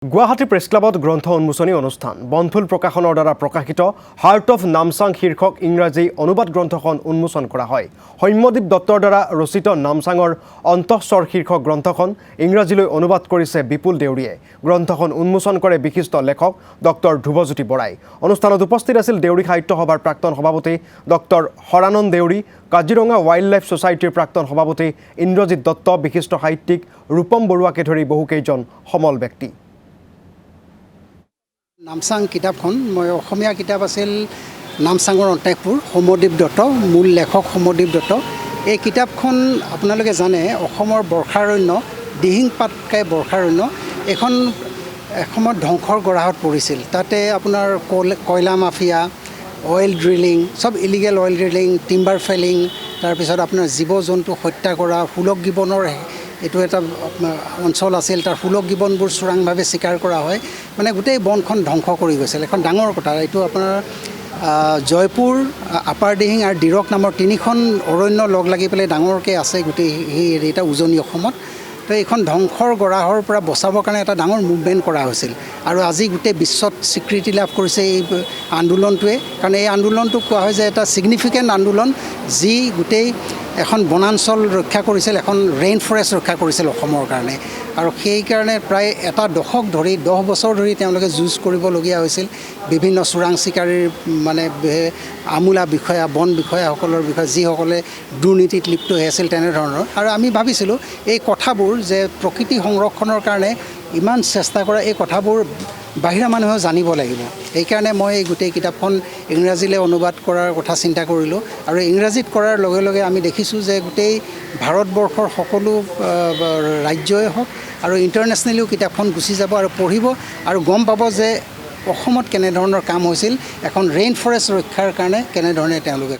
Guwahati press ক্লাবত গ্ৰন্থ উন্মোচনী অনুষ্ঠান বনফুল প্ৰকাশনৰ দ্বাৰা প্ৰকাশিত হাৰ্ট অফ নামচাং শীৰ্ষক ইংৰাজী অনুবাদ গ্ৰন্থখন উন্মোচন কৰা হয়। সৌম্যদীপ দত্তৰ দ্বাৰা ৰচিত নামচাঙৰ অন্তঃস্বৰ শীৰ্ষক গ্ৰন্থখন ইংৰাজীলৈ অনুবাদ কৰিছে বিপুল দেউৰীয়ে। গ্ৰন্থখন উন্মোচন কৰে বিশিষ্ট লেখক ডক্টৰ ধ্ৰুৱজ্যোতি বৰাই। অনুষ্ঠানত উপস্থিত আছিল দেউৰী সাহিত্য সভাৰ প্ৰাক্তন সভাপতি doctor Haranand Deori, Kaziranga wild life ছ'চাইটিৰ প্ৰাক্তন সভাপতি ইন্দ্ৰজিৎ দত্ত, বিশিষ্ট সাহিত্যিক ৰূপম বৰুৱাকে ধৰি বহুকেইজন সমল ব্যক্তি। নামচাং কিতাপখন মই অসমীয়া কিতাপ আছিল নামচাঙৰ অন্তেকপুৰ, সৌম্যদীপ দত্ত, মূল লেখক সৌম্যদীপ দত্ত। এই কিতাপখন আপোনালোকে জানে অসমৰ বৰ্ষাৰণ্য, দিহিং পাটকাই বৰ্ষাৰণ্য এখন এসময়ত ধ্বংসৰ গৰাহত পৰিছিল। তাতে আপোনাৰ কয়লা মাফিয়া, অইল ড্ৰিলিং, চব illegal oil drilling, timber felling, তাৰপিছত আপোনাৰ জীৱ জন্তু হত্যা কৰা, সুলভ গিবনৰ এইটো এটা অঞ্চল আছিল। তাৰ সুলভ গিবনবোৰ চোৰাংভাৱে চিকাৰ কৰা হয়, মানে গোটেই বনখন ধ্বংস কৰি গৈছিল। এখন ডাঙৰ কথা, এইটো আপোনাৰ জয়পুৰ, আপাৰ দিহিং আৰু দিৰক নামৰ তিনিখন অৰণ্য লগ লাগি পেলাই ডাঙৰকৈ আছে গোটেই সেই এটা উজনি অসমত। তো এইখন ধ্বংসৰ গৰাহৰ পৰা বচাবৰ কাৰণে এটা ডাঙৰ মুভমেণ্ট কৰা হৈছিল আৰু আজি গোটেই বিশ্বত স্বীকৃতি লাভ কৰিছে এই আন্দোলনটোৱে। কাৰণ এই আন্দোলনটোক কোৱা হয় যে এটা ছিগনিফিকেণ্ট আন্দোলন, যি গোটেই এখন বনাঞ্চল ৰক্ষা কৰিছিল, এখন ৰেইন ফৰেষ্ট ৰক্ষা কৰিছিল অসমৰ কাৰণে। আৰু সেইকাৰণে প্ৰায় এটা দশক ধৰি 10 বছৰ ধৰি তেওঁলোকে যুঁজ কৰিবলগীয়া হৈছিল বিভিন্ন চোৰাং চিকাৰীৰ মানে আমোলা বিষয়া, বন বিষয়াসকলৰ বিষয়ে, যিসকলে দুৰ্নীতিত লিপ্ত হৈ আছিল তেনেধৰণৰ। আৰু আমি ভাবিছিলোঁ এই কথাবোৰ যে প্ৰকৃতি সংৰক্ষণৰ কাৰণে ইমান চেষ্টা কৰা, এই কথাবোৰ বাহিৰা মানুহেও জানিব লাগিব। সেইকাৰণে মই এই গোটেই কিতাপখন ইংৰাজীলৈ অনুবাদ কৰাৰ কথা চিন্তা কৰিলোঁ। আৰু ইংৰাজীত কৰাৰ লগে লগে আমি দেখিছোঁ যে গোটেই ভাৰতবৰ্ষৰ সকলো ৰাজ্যই হওক আৰু ইণ্টাৰনেশ্যনেলিও কিতাপখন গুচি যাব আৰু পঢ়িব আৰু গম পাব যে অসমত কেনেধৰণৰ কাম হৈছিল, এখন ৰেইন ফৰেষ্ট ৰক্ষাৰ কাৰণে কেনেধৰণে তেওঁলোকে